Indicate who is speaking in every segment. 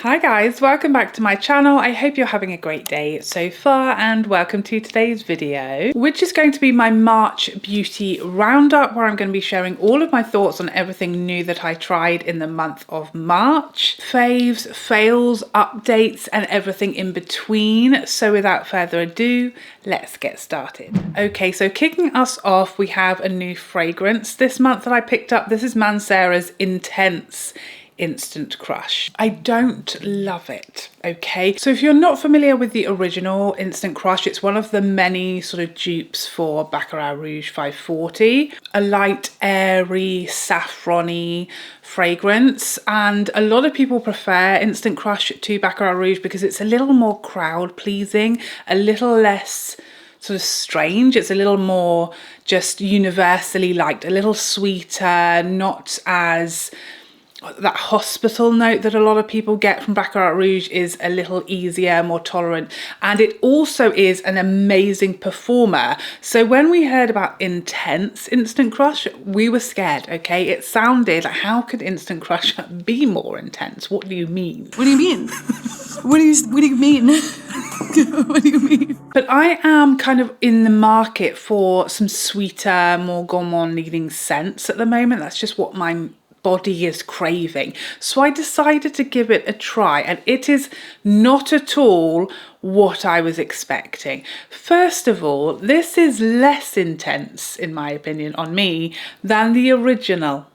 Speaker 1: Hi guys, welcome back to my channel. I hope you're having a great day so far and welcome to today's video, which is going to be my March beauty roundup, where I'm going to be sharing all of my thoughts on everything new that I tried in the month of March, faves, fails, updates and everything in between. So without further ado, let's get started. Okay, so kicking us off, we have a new fragrance this month that I picked up. This is Mancera's Intense Instant Crush. I don't love it, okay? So if you're not familiar with the original Instant Crush, it's one of the many sort of dupes for Baccarat Rouge 540. A light, airy, saffron-y fragrance, and a lot of people prefer Instant Crush to Baccarat Rouge because it's a little more crowd-pleasing, a little less sort of strange. It's a little more just universally liked, a little sweeter, not as that hospital note that a lot of people get from Baccarat Rouge is a little easier, more tolerant, and it also is an amazing performer. So when we heard about Intense Instant Crush, we were scared, okay? It sounded like, how could Instant Crush be more intense? What do you mean?
Speaker 2: What do you mean? What do you mean? What do you mean?
Speaker 1: But I am kind of in the market for some sweeter, more gourmand leaning scents at the moment. That's just what my body is craving. So I decided to give it a try, and it is not at all what I was expecting. First of all, this is less intense, in my opinion, on me than the original.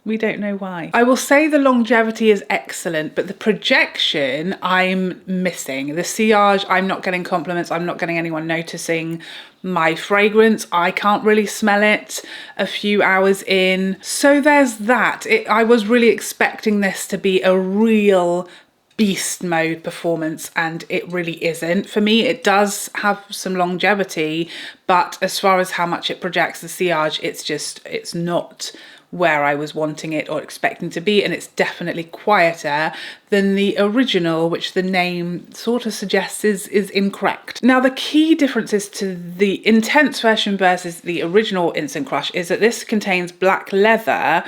Speaker 1: We don't know why. I will say the longevity is excellent, but the projection I'm missing. The sillage, I'm not getting compliments. I'm not getting anyone noticing my fragrance. I can't really smell it a few hours in. So there's that. I was really expecting this to be a real beast mode performance, and it really isn't. For me, it does have some longevity, but as far as how much it projects the sillage, it's not where I was wanting it or expecting to be, and it's definitely quieter than the original, which the name sort of suggests is incorrect. Now, the key differences to the intense version versus the original Instant Crush is that this contains black leather,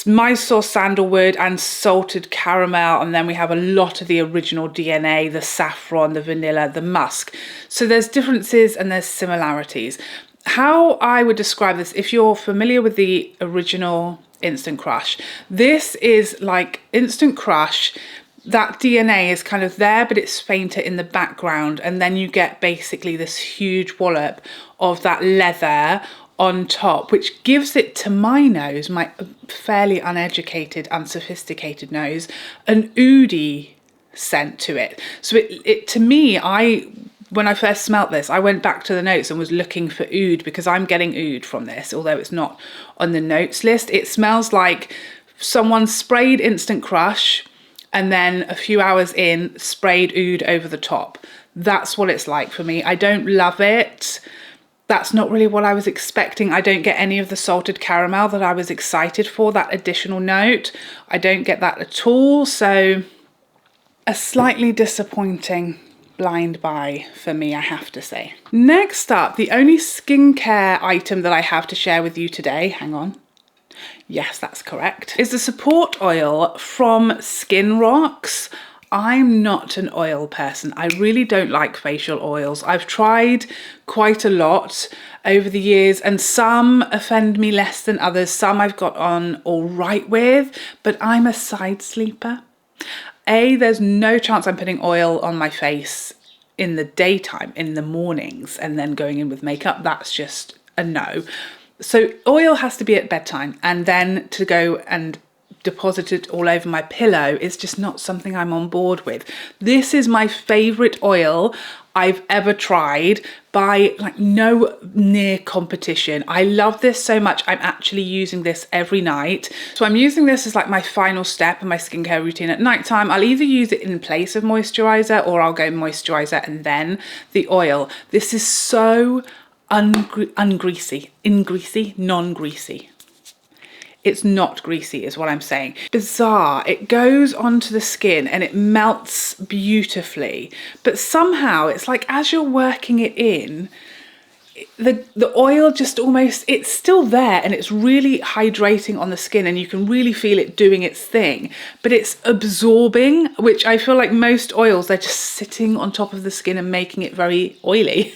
Speaker 1: Mysore sandalwood and salted caramel, and then we have a lot of the original DNA, the saffron, the vanilla, the musk. So there's differences and there's similarities. How I would describe this, if you're familiar with the original Instant Crush, this is like Instant Crush. That DNA is kind of there, but it's fainter in the background. And then you get basically this huge wallop of that leather on top, which gives it, to my nose, my fairly uneducated, unsophisticated nose, an oudy scent to it. So it to me, when I first smelt this, I went back to the notes and was looking for oud, because I'm getting oud from this, although it's not on the notes list. It smells like someone sprayed Instant Crush and then a few hours in sprayed oud over the top. That's what it's like for me. I don't love it. That's not really what I was expecting. I don't get any of the salted caramel that I was excited for, that additional note. I don't get that at all. So a slightly disappointing blind buy for me, I have to say. Next up, the only skincare item that I have to share with you today, hang on, yes, that's correct, is the support oil from Skin Rocks. I'm not an oil person. I really don't like facial oils. I've tried quite a lot over the years, and some offend me less than others. Some I've got on all right with, but I'm a side sleeper. There's no chance I'm putting oil on my face in the daytime, in the mornings, and then going in with makeup. That's just a no. So oil has to be at bedtime, and then to go and deposit it all over my pillow is just not something I'm on board with. This is my favorite oil I've ever tried, by like no near competition. I love this so much. I'm actually using this every night. So I'm using this as like my final step in my skincare routine at nighttime. I'll either use it in place of moisturizer, or I'll go moisturizer and then the oil. This is so non-greasy. It's not greasy is what I'm saying. Bizarre. It goes onto the skin and it melts beautifully, but somehow it's like as you're working it in, the oil just almost, it's still there and it's really hydrating on the skin and you can really feel it doing its thing, but it's absorbing, which I feel like most oils, they're just sitting on top of the skin and making it very oily.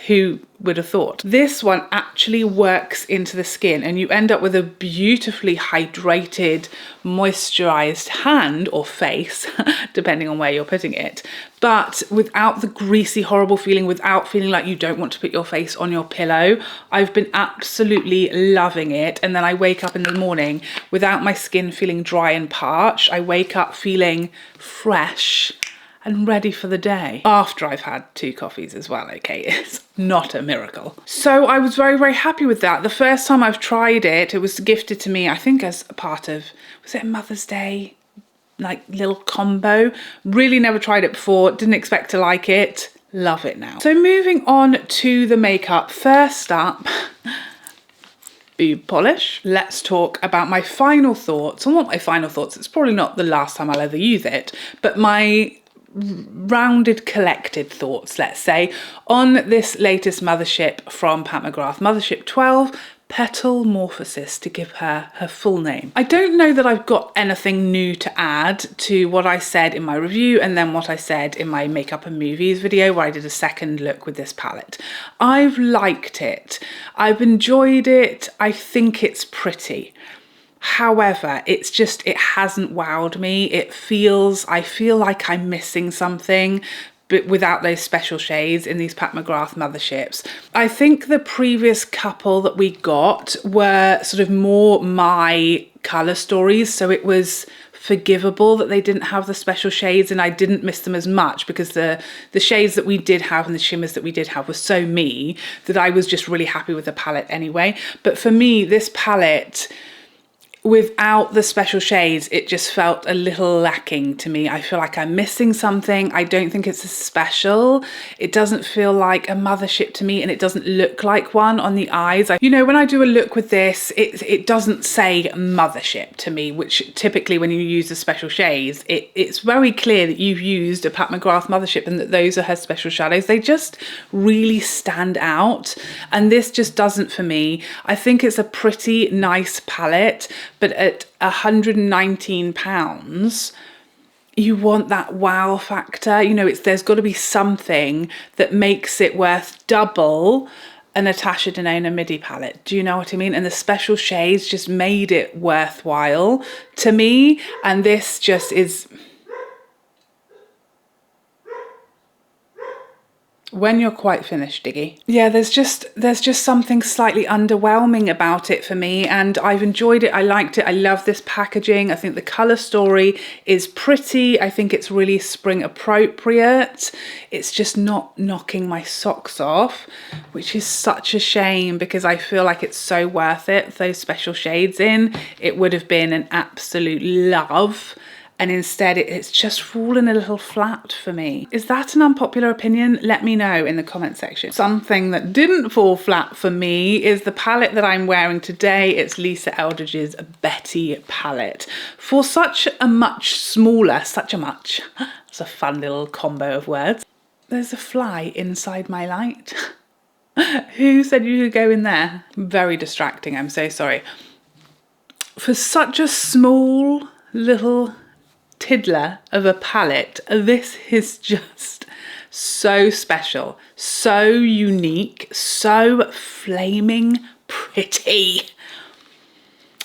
Speaker 1: Who would have thought? This one actually works into the skin and you end up with a beautifully hydrated, moisturized hand or face, depending on where you're putting it, but without the greasy, horrible feeling, without feeling like you don't want to put your face on your pillow. I've been absolutely loving it. And then I wake up in the morning without my skin feeling dry and parched. I wake up feeling fresh and ready for the day after I've had 2 coffees as well. Okay, it's not a miracle. So I was very, very happy with that. The first time I've tried it, it was gifted to me, I think as a part of, was it a Mother's Day, like little combo? Really never tried it before, didn't expect to like it. Love it now. So moving on to the makeup. First up, boob polish. Let's talk about my final thoughts. Well, not my final thoughts, it's probably not the last time I'll ever use it, but my rounded collected thoughts, let's say, on this latest Mothership from Pat McGrath, Mothership 12 Petalmorphosis, to give her her full name. I don't know that I've got anything new to add to what I said in my review and then what I said in my makeup and movies video where I did a second look with this palette. I've liked it, I've enjoyed it, I think it's pretty. However, it's just, it hasn't wowed me. I feel like I'm missing something, but without those special shades in these Pat McGrath Motherships. I think the previous couple that we got were sort of more my colour stories, so it was forgivable that they didn't have the special shades and I didn't miss them as much because the shades that we did have and the shimmers that we did have were so me that I was just really happy with the palette anyway. But for me, this palette, without the special shades, it just felt a little lacking to me. I feel like I'm missing something. I don't think it's as special. It doesn't feel like a Mothership to me and it doesn't look like one on the eyes. You know, when I do a look with this, it doesn't say Mothership to me, which typically when you use the special shades, it's very clear that you've used a Pat McGrath Mothership and that those are her special shadows. They just really stand out. And this just doesn't for me. I think it's a pretty nice palette, but at £119, you want that wow factor. You know, there's got to be something that makes it worth double a Natasha Denona midi palette. Do you know what I mean? And the special shades just made it worthwhile to me. And this just is... When you're quite finished, Diggy. Yeah, there's just something slightly underwhelming about it for me, and I've enjoyed it. I liked it. I love this packaging. I think the colour story is pretty. I think it's really spring appropriate. It's just not knocking my socks off, which is such a shame because I feel like it's so worth it. Those special shades in, it would have been an absolute love. And instead it's just fallen a little flat for me. Is that an unpopular opinion? Let me know in the comment section. Something that didn't fall flat for me is the palette that I'm wearing today. It's Lisa Eldridge's Betty palette. For such a much smaller, it's a fun little combo of words. There's a fly inside my light. Who said you could go in there? Very distracting, I'm so sorry. For such a small little tiddler of a palette, this is just so special, so unique, so flaming pretty.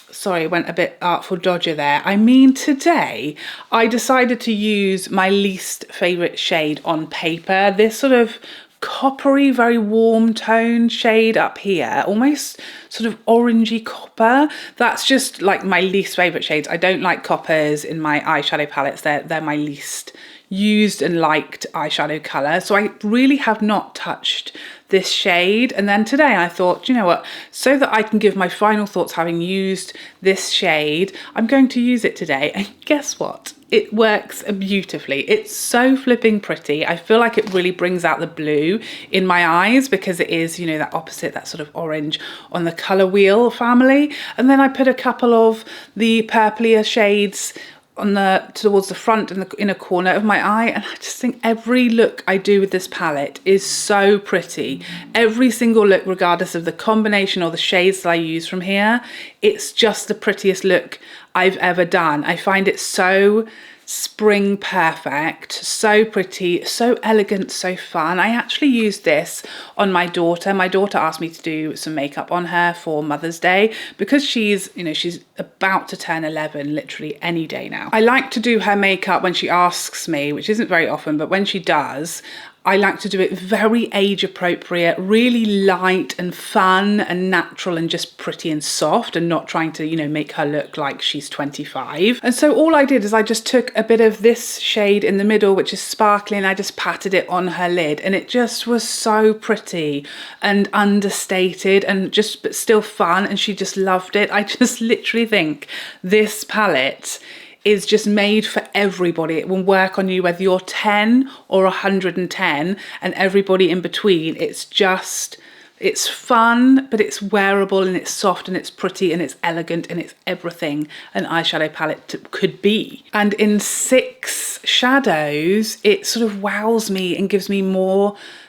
Speaker 1: Sorry, I went a bit Artful Dodger there. I mean, today I decided to use my least favourite shade on paper, this sort of coppery, very warm tone shade up here, almost sort of orangey copper. That's just like my least favourite shades. I don't like coppers in my eyeshadow palettes. They're my least used and liked eyeshadow colour. So I really have not touched this shade. And then today I thought, you know what, so that I can give my final thoughts having used this shade, I'm going to use it today. And guess what? It works beautifully. It's so flipping pretty. I feel like it really brings out the blue in my eyes because it is, you know, that opposite, that sort of orange on the colour wheel family. And then I put a couple of the purplier shades on towards the front and the inner corner of my eye, and I just think every look I do with this palette is so pretty. Every single look, regardless of the combination or the shades that I use from here, it's just the prettiest look I've ever done. I find it so spring perfect, so pretty, so elegant, so fun. I actually used this on my daughter. My daughter asked me to do some makeup on her for Mother's Day because she's, you know, she's about to turn 11 literally any day now. I like to do her makeup when she asks me, which isn't very often, but when she does, I like to do it very age appropriate, really light and fun and natural and just pretty and soft, and not trying to, you know, make her look like she's 25. And so all I did is I just took a bit of this shade in the middle, which is sparkly, and I just patted it on her lid, and it just was so pretty and understated and just but still fun, and she just loved it. I just literally think this palette is just made for everybody. It will work on you whether you're 10 or 110 and everybody in between. It's just, it's fun, but it's wearable and it's soft and it's pretty and it's elegant and it's everything an eyeshadow palette could be. And in 6 shadows, it sort of wows me and gives me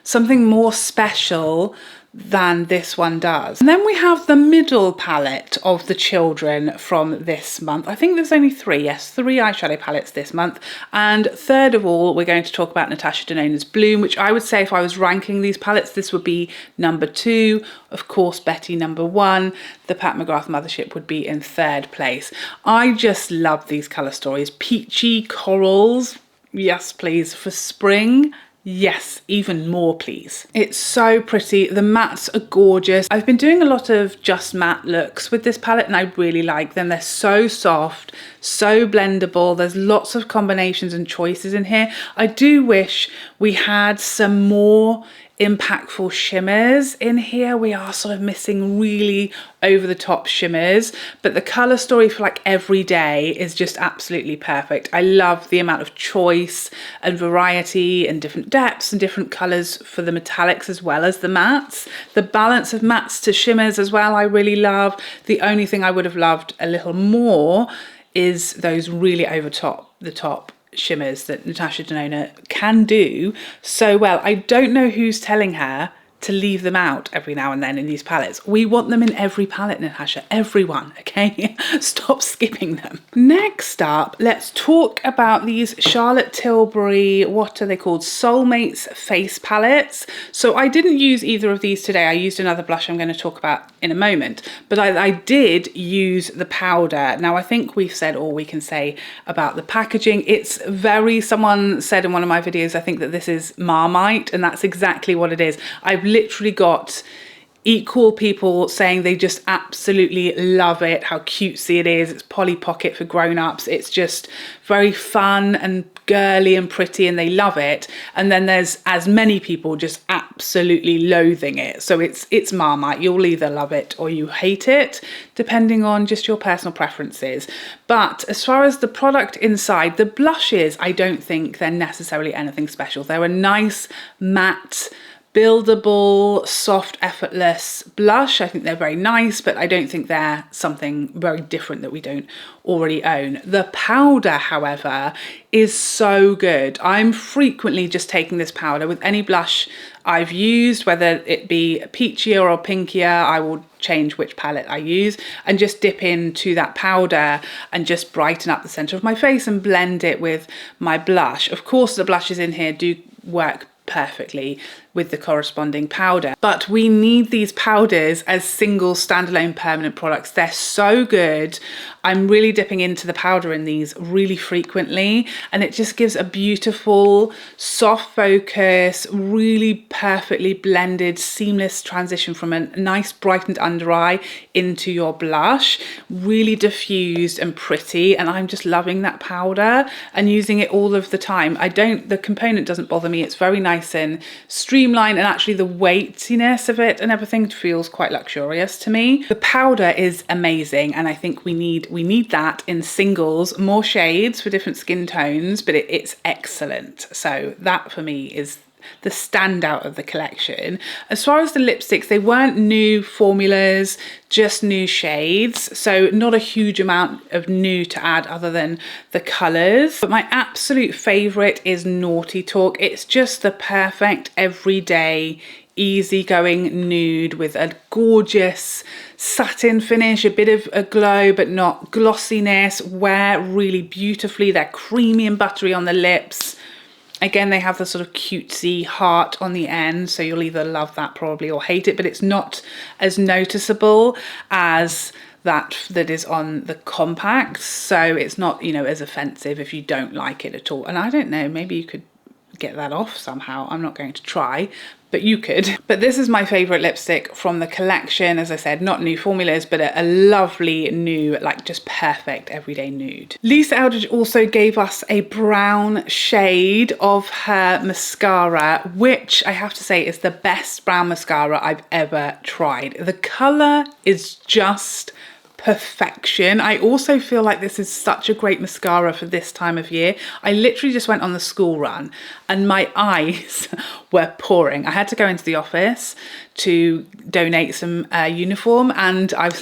Speaker 1: something more special than this one does. And then we have the middle palette of the children from this month. I think there's only 3, yes, 3 eyeshadow palettes this month. And third of all, we're going to talk about Natasha Denona's Bloom, which I would say if I was ranking these palettes, this would be number 2. Of course, Betty number 1. The Pat McGrath Mothership would be in 3rd place. I just love these colour stories. Peachy corals, yes please, for spring. Yes, even more please. It's so pretty. The mattes are gorgeous. I've been doing a lot of just matte looks with this palette and I really like them. They're so soft, so blendable. There's lots of combinations and choices in here. I do wish we had some more impactful shimmers in here. We are sort of missing really over the top shimmers, but the color story for like every day is just absolutely perfect. I love the amount of choice and variety and different depths and different colors for the metallics as well as the mattes. The balance of mattes to shimmers as well, I really love. The only thing I would have loved a little more is those really over the top shimmers that Natasha Denona can do so well. I don't know who's telling her to leave them out every now and then in these palettes. We want them in every palette, Natasha, everyone, okay? Stop skipping them. Next up, let's talk about these Charlotte Tilbury, what are they called? Soulmates face palettes. So I didn't use either of these today. I used another blush I'm going to talk about in a moment, but I did use the powder. Now I think we've said all we can say about the packaging. It's very, someone said in one of my videos, I think that this is Marmite, and that's exactly what it is. I've literally got equal people saying they just absolutely love it, how cutesy it is. It's Polly Pocket for grown-ups. It's just very fun and girly and pretty and they love it. And then there's as many people just absolutely loathing it. So it's Marmite. You'll either love it or you hate it, depending on just your personal preferences. But as far as the product inside, the blushes, I don't think they're necessarily anything special. They're a nice matte, buildable, soft, effortless blush. I think they're very nice, but I don't think they're something very different that we don't already own. The powder, however, is so good. I'm frequently just taking this powder with any blush I've used, whether it be peachier or pinkier. I will change which palette I use and just dip into that powder and just brighten up the center of my face and blend it with my blush. Of course, the blushes in here do work perfectly with the corresponding powder, but we need these powders as single standalone permanent products. They're so good. I'm really dipping into the powder in these really frequently, and it just gives a beautiful soft focus, really perfectly blended seamless transition from a nice brightened under eye into your blush, really diffused and pretty. And I'm just loving that powder and using it all of the time. The component doesn't bother me. It's very nice and streamlined, and actually the weightiness of it and everything feels quite luxurious to me. The powder is amazing, and I think we need that in singles, more shades for different skin tones, but it's excellent. So that for me is the standout of the collection. As far as the lipsticks, they weren't new formulas, just new shades, so not a huge amount of new to add other than the colours. But my absolute favourite is Naughty Talk. It's just the perfect everyday easygoing nude with a gorgeous satin finish, a bit of a glow but not glossiness, wear really beautifully. They're creamy and buttery on the lips. Again, they have the sort of cutesy heart on the end, so you'll either love that probably or hate it, but it's not as noticeable as that is on the compacts, so it's not, you know, as offensive if you don't like it at all. And I don't know, maybe you could get that off somehow. I'm not going to try, but you could. But this is my favorite lipstick from the collection. As I said, not new formulas, but a lovely new, like just perfect everyday nude. Lisa Eldridge also gave us a brown shade of her mascara, which I have to say is the best brown mascara I've ever tried. The color is just perfection. I also feel like this is such a great mascara for this time of year. I literally just went on the school run and my eyes were pouring. I had to go into the office to donate some uniform, and I'm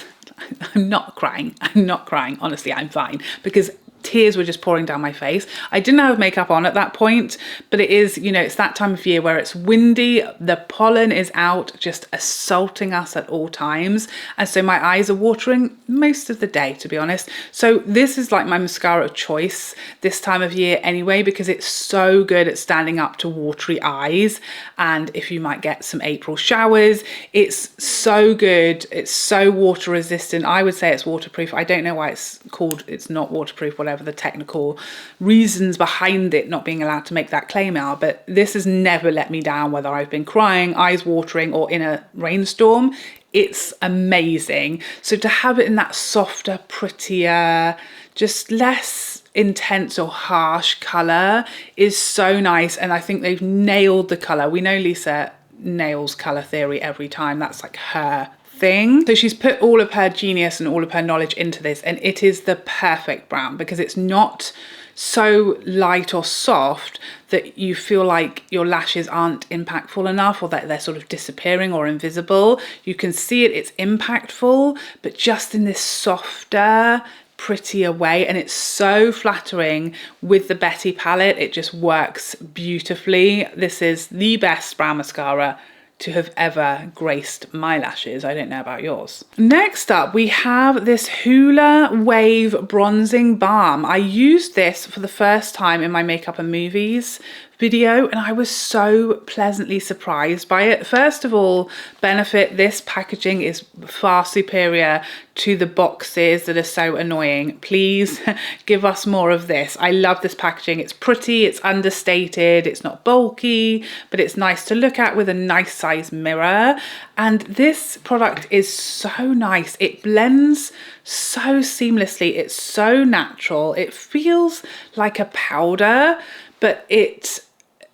Speaker 1: not crying. I'm not crying. Honestly, I'm fine, because tears were just pouring down my face. I didn't have makeup on at that point, but it is, you know, it's that time of year where it's windy, the pollen is out, just assaulting us at all times. And so my eyes are watering most of the day, to be honest. So this is like my mascara of choice this time of year anyway, because it's so good at standing up to watery eyes. And if you might get some April showers, it's so good. It's so water resistant. I would say it's waterproof. I don't know why it's not waterproof, whatever the technical reasons behind it not being allowed to make that claim are, but this has never let me down, whether I've been crying, eyes watering, or in a rainstorm. It's amazing. So to have it in that softer, prettier, just less intense or harsh colour is so nice, and I think they've nailed the colour. We know Lisa nails colour theory every time. That's like her thing. So she's put all of her genius and all of her knowledge into this, and it is the perfect brown because it's not so light or soft that you feel like your lashes aren't impactful enough, or that they're sort of disappearing or invisible. You can see it, it's impactful, but just in this softer, prettier way, and it's so flattering with the Betty palette. It just works beautifully. This is the best brown mascara to have ever graced my lashes. I don't know about yours. Next up, we have this Hoola Wave Bronzing Balm. I used this for the first time in my Makeup and Movies video, and I was so pleasantly surprised by it. First of all, benefit, this packaging is far superior to the boxes that are so annoying. Please give us more of this. I love this packaging. It's pretty, it's understated, it's not bulky, but it's nice to look at with a nice size mirror. And this product is so nice. It blends so seamlessly. It's so natural. It feels like a powder, but it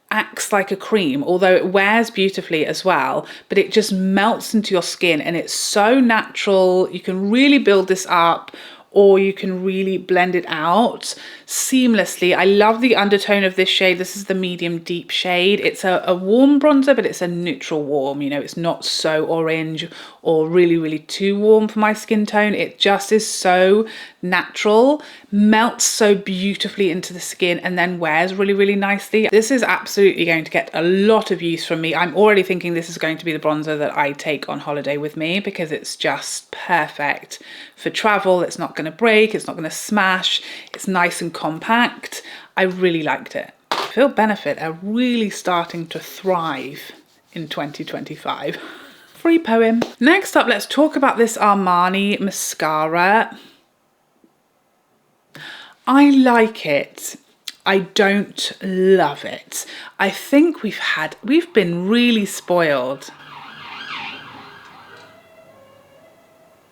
Speaker 1: acts like a cream, although it wears beautifully as well, but it just melts into your skin and it's so natural. You can really build this up, or you can really blend it out seamlessly. I love the undertone of this shade. This is the medium deep shade. It's a warm bronzer, but it's a neutral warm, you know, it's not so orange or really, really too warm for my skin tone. It just is so natural, melts so beautifully into the skin, and then wears really, really nicely. This is absolutely going to get a lot of use from me. I'm already thinking this is going to be the bronzer that I take on holiday with me, because it's just perfect for travel. It's not going to break, it's not going to smash, it's nice and compact. I really liked it. I feel Benefit are really starting to thrive in 2025. Free poem. Next up, let's talk about this Armani mascara. I like it. I don't love it. I think we've been really spoiled.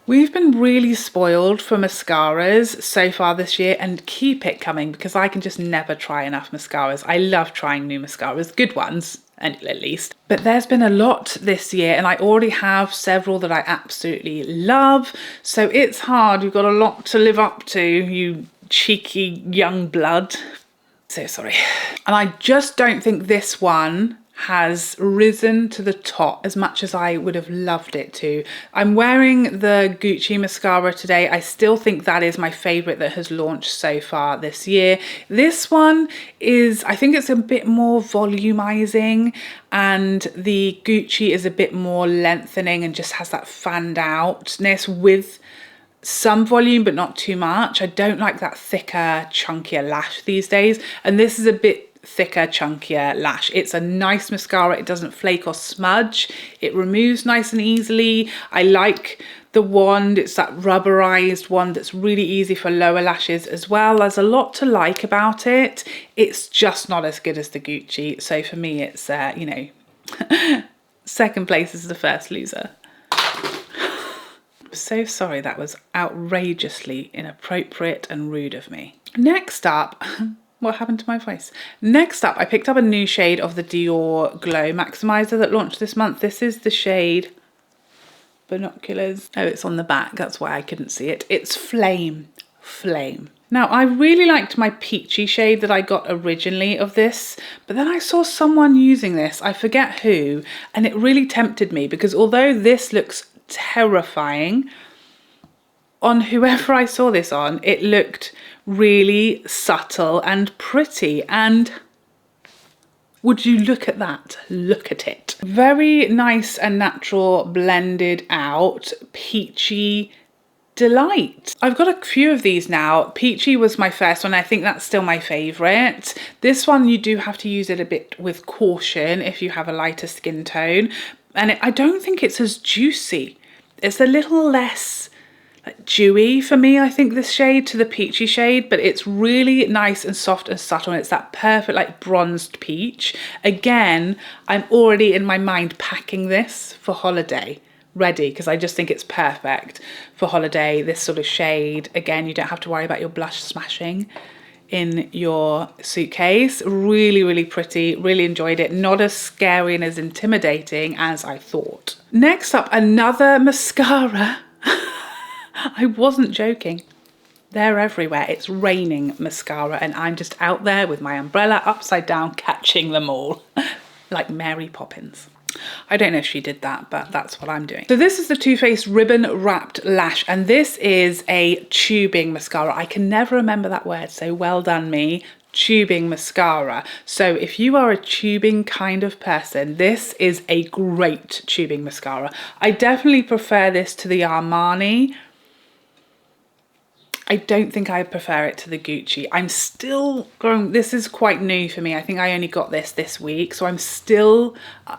Speaker 1: We've been really spoiled for mascaras so far this year, and keep it coming, because I can just never try enough mascaras. I love trying new mascaras, good ones, and at least. But there's been a lot this year, and I already have several that I absolutely love. So it's hard. You've got a lot to live up to, you cheeky young blood. So sorry. And I just don't think this one has risen to the top as much as I would have loved it to. I'm wearing the Gucci mascara today. I still think that is my favorite that has launched so far this year. This one is, I think it's a bit more volumizing, and the Gucci is a bit more lengthening and just has that fanned outness with some volume but not too much. I don't like that thicker, chunkier lash these days, and this is a bit thicker, chunkier lash. It's a nice mascara. It doesn't flake or smudge. It removes nice and easily. I like the wand. It's that rubberized wand that's really easy for lower lashes as well. There's a lot to like about it. It's just not as good as the Gucci. So for me, it's, you know, second place is the first loser. I'm so sorry, that was outrageously inappropriate and rude of me. Next up, what happened to my voice? Next up, I picked up a new shade of the Dior Glow Maximiser that launched this month. This is the shade Binoculars. Oh, it's on the back. That's why I couldn't see it. It's Flame. Flame. Now, I really liked my peachy shade that I got originally of this, but then I saw someone using this, I forget who, and it really tempted me because although this looks terrifying, on whoever I saw this on, it looked really subtle and pretty, and would you look at that? Look at it. Very nice and natural, blended out, peachy delight. I've got a few of these now. Peachy was my first one. I think that's still my favorite. This one, you do have to use it a bit with caution if you have a lighter skin tone. And I don't think it's as juicy. It's a little less like dewy for me, I think, this shade to the peachy shade, but it's really nice and soft and subtle, and it's that perfect like bronzed peach. Again, I'm already in my mind packing this for holiday, ready, because I just think it's perfect for holiday, this sort of shade. Again, you don't have to worry about your blush smashing in your suitcase. Really, really pretty, really enjoyed it. Not as scary and as intimidating as I thought. Next up, another mascara. I wasn't joking. They're everywhere. It's raining mascara and I'm just out there with my umbrella upside down catching them all like Mary Poppins. I don't know if she did that, but that's what I'm doing. So this is the Too Faced Ribbon Wrapped Lash, and this is a tubing mascara. I can never remember that word, so well done me. Tubing mascara. So if you are a tubing kind of person, this is a great tubing mascara. I definitely prefer this to the Armani. I don't think I prefer it to the Gucci. I'm still growing, this is quite new for me. I think I only got this week, so I'm still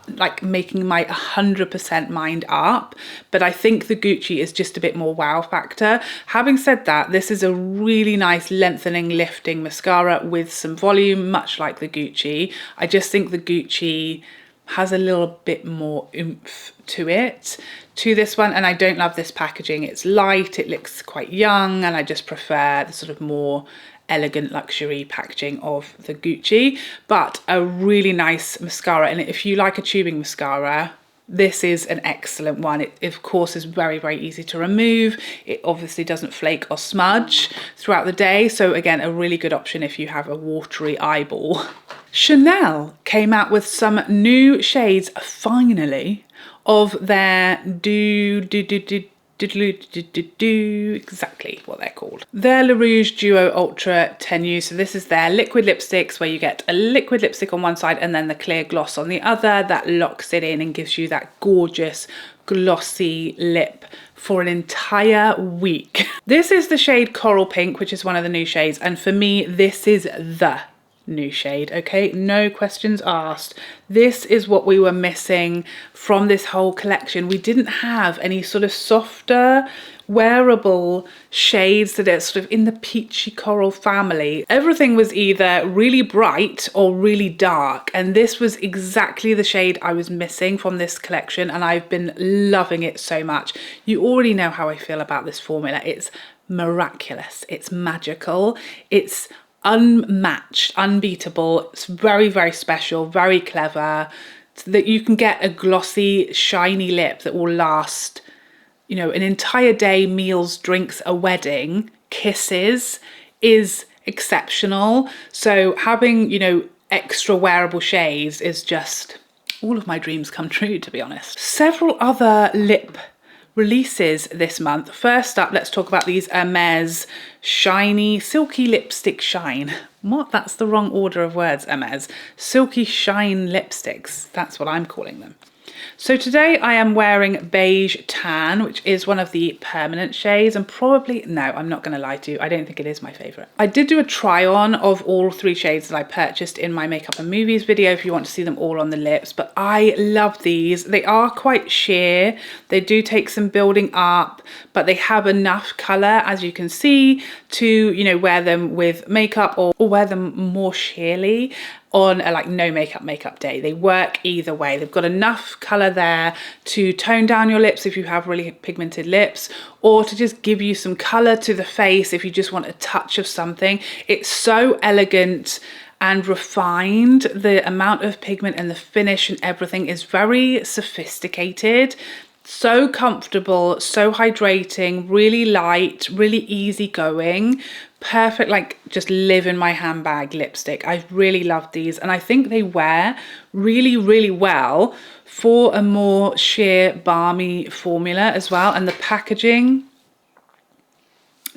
Speaker 1: like making my 100% mind up, but I think the Gucci is just a bit more wow factor. Having said that, this is a really nice lengthening, lifting mascara with some volume, much like the Gucci. I just think the Gucci has a little bit more oomph to it, to this one, and I don't love this packaging. It's light, it looks quite young, and I just prefer the sort of more elegant luxury packaging of the Gucci, but a really nice mascara. And if you like a tubing mascara, this is an excellent one. It of course is very, very easy to remove. It obviously doesn't flake or smudge throughout the day, so again, a really good option if you have a watery eyeball. Chanel came out with some new shades, finally, of their exactly what they're called. Their Rouge Duo Ultra Tenue. So this is their liquid lipsticks where you get a liquid lipstick on one side and then the clear gloss on the other that locks it in and gives you that gorgeous glossy lip for an entire week. This is the shade Coral Pink, which is one of the new shades, and for me this is the new shade, okay? No questions asked. This is what we were missing from this whole collection. We didn't have any sort of softer, wearable shades that are sort of in the peachy coral family. Everything was either really bright or really dark, and this was exactly the shade I was missing from this collection, and I've been loving it so much. You already know how I feel about this formula. It's miraculous, it's magical, it's unmatched, unbeatable. It's very, very special, very clever, so that you can get a glossy, shiny lip that will last, you know, an entire day, meals, drinks, a wedding, kisses is exceptional. So having, you know, extra wearable shades is just all of my dreams come true, to be honest. Several other lip releases this month. First up, let's talk about these Hermes Shiny Silky Lipstick Shine. What? That's the wrong order of words, Hermes. Silky Shine lipsticks. That's what I'm calling them. So today I am wearing Beige Tan, which is one of the permanent shades, and probably, no, I'm not going to lie to you, I don't think it is my favourite. I did do a try on of all 3 shades that I purchased in my makeup and movies video if you want to see them all on the lips, but I love these. They are quite sheer, they do take some building up, but they have enough colour, as you can see, to, you know, wear them with makeup or wear them more sheerly on a like no makeup day. They work either way. They've got enough colour there to tone down your lips if you have really pigmented lips, or to just give you some colour to the face if you just want a touch of something. It's so elegant and refined. The amount of pigment and the finish and everything is very sophisticated. So comfortable, so hydrating, really light, really easygoing. Perfect, like just live in my handbag lipstick. I really love these, and I think they wear really, really well for a more sheer balmy formula as well, and the packaging,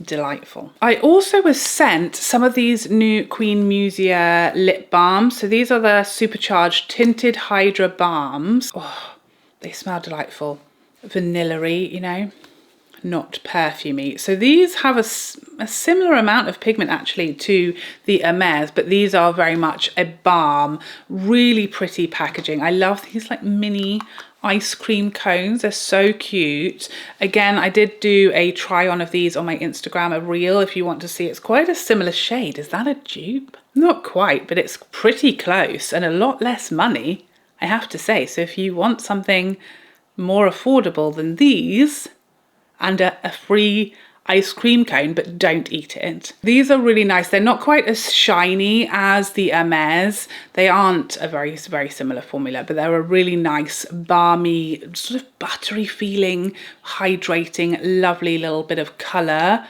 Speaker 1: delightful. I also was sent some of these new Queen Musia lip balms. So these are the supercharged tinted Hydra balms. Oh, they smell delightful. Vanilla-y, you know, not perfumey. So these have a similar amount of pigment actually to the Hermes, but these are very much a balm. Really pretty packaging. I love these like mini ice cream cones. They're so cute. Again, I did do a try on of these on my Instagram, a reel, if you want to see. It's quite a similar shade. Is that a dupe? Not quite, but it's pretty close and a lot less money, I have to say. So if you want something more affordable than these and a free ice cream cone, but don't eat it. These are really nice. They're not quite as shiny as the Hermes. They aren't a very similar formula, but they're a really nice, balmy, sort of buttery feeling, hydrating, lovely little bit of colour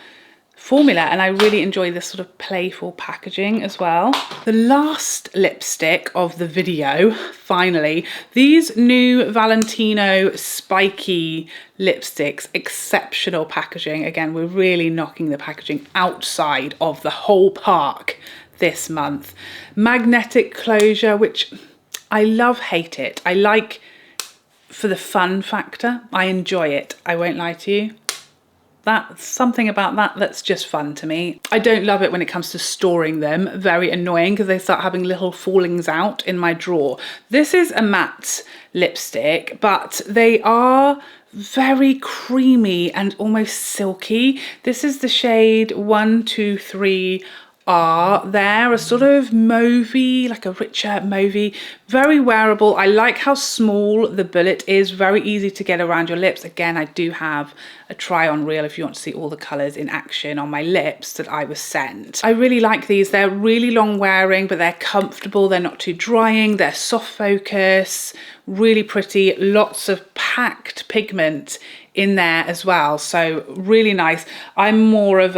Speaker 1: formula, and I really enjoy this sort of playful packaging as well. The last lipstick of the video, finally, these new Valentino Spiky lipsticks. Exceptional packaging. Again, we're really knocking the packaging outside of the whole park this month. Magnetic closure, which I love, hate it. I like for the fun factor. I enjoy it, I won't lie to you. That's something about that that's just fun to me. I don't love it when it comes to storing them. Very annoying because they start having little fallings out in my drawer. This is a matte lipstick, but they are very creamy and almost silky. This is the shade 123R. They're a sort of mauvey, like a richer mauvey, very wearable. I like how small the bullet is, very easy to get around your lips. Again, I do have a try on reel if you want to see all the colours in action on my lips that I was sent. I really like these. They're really long wearing, but they're comfortable. They're not too drying. They're soft focus, really pretty, lots of packed pigment in there as well. So really nice. I'm more of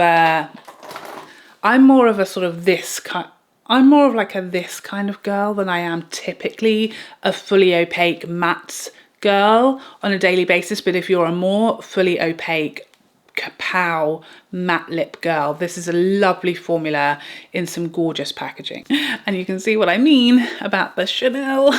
Speaker 1: sort of this kind, I'm more of like a this kind of girl than I am typically a fully opaque matte girl on a daily basis. But if you're a more fully opaque kapow matte lip girl, this is a lovely formula in some gorgeous packaging. And you can see what I mean about the Chanel.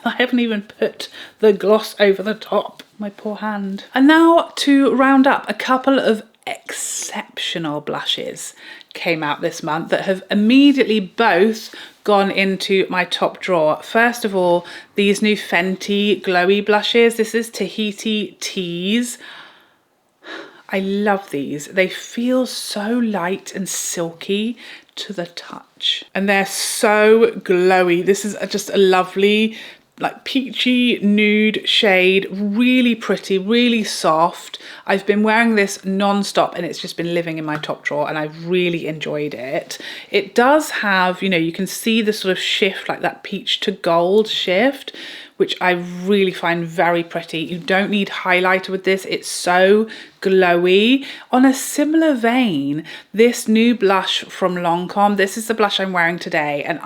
Speaker 1: I haven't even put the gloss over the top. My poor hand. And now to round up, a couple of exceptional blushes came out this month that have immediately both gone into my top drawer. First of all, these new Fenty glowy blushes. This is Tahiti Tease. I love these. They feel so light and silky to the touch, and they're so glowy. This is just a lovely like peachy nude shade, really pretty, really soft. I've been wearing this non-stop and it's just been living in my top drawer and I've really enjoyed it. It does have, you know, you can see the sort of shift, like that peach to gold shift, which I really find very pretty. You don't need highlighter with this. It's so glowy. On a similar vein, this new blush from Lancome, this is the blush I'm wearing today, and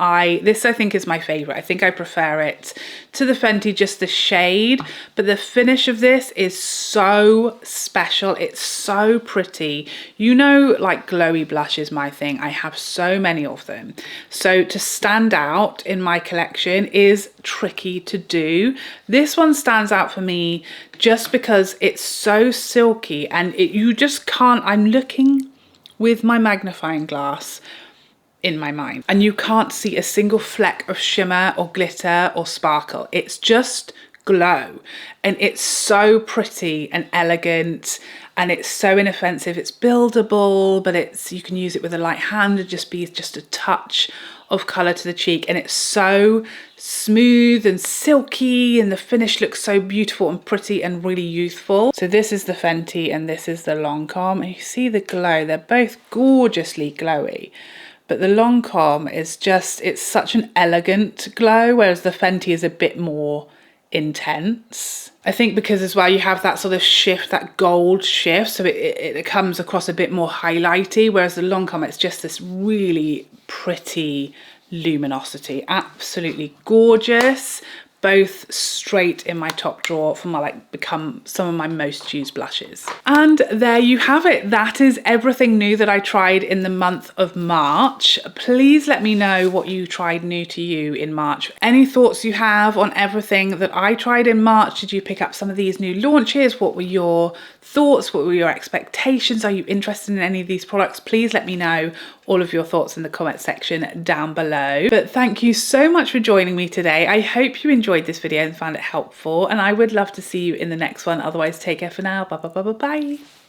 Speaker 1: this I think is my favorite. I think I prefer it to the Fenty, just the shade, but the finish of this is so special. It's so pretty. You know, like glowy blush is my thing. I have so many of them. So to stand out in my collection is tricky to do. This one stands out for me just because it's so silky, and you just can't, I'm looking with my magnifying glass in my mind, and you can't see a single fleck of shimmer or glitter or sparkle. It's just glow, and it's so pretty and elegant, and it's so inoffensive. It's buildable, but you can use it with a light hand and just be just a touch of colour to the cheek, and it's so smooth and silky, and the finish looks so beautiful and pretty and really youthful. So this is the Fenty and this is the Lancome, and you see the glow. They're both gorgeously glowy, but the Lancome is just, it's such an elegant glow, whereas the Fenty is a bit more intense. I think because as well you have that sort of shift, that gold shift, so it comes across a bit more highlighty, whereas the Lancome, it's just this really pretty luminosity. Absolutely gorgeous. Both straight in my top drawer for my become some of my most used blushes. And there you have it. That is everything new that I tried in the month of March. Please let me know what you tried new to you in March. Any thoughts you have on everything that I tried in March? Did you pick up some of these new launches? What were your thoughts? What were your expectations? Are you interested in any of these products? Please let me know all of your thoughts in the comment section down below. But thank you so much for joining me today. I hope you enjoyed this video and found it helpful, and I would love to see you in the next one. Otherwise, take care for now. Bye bye bye bye bye.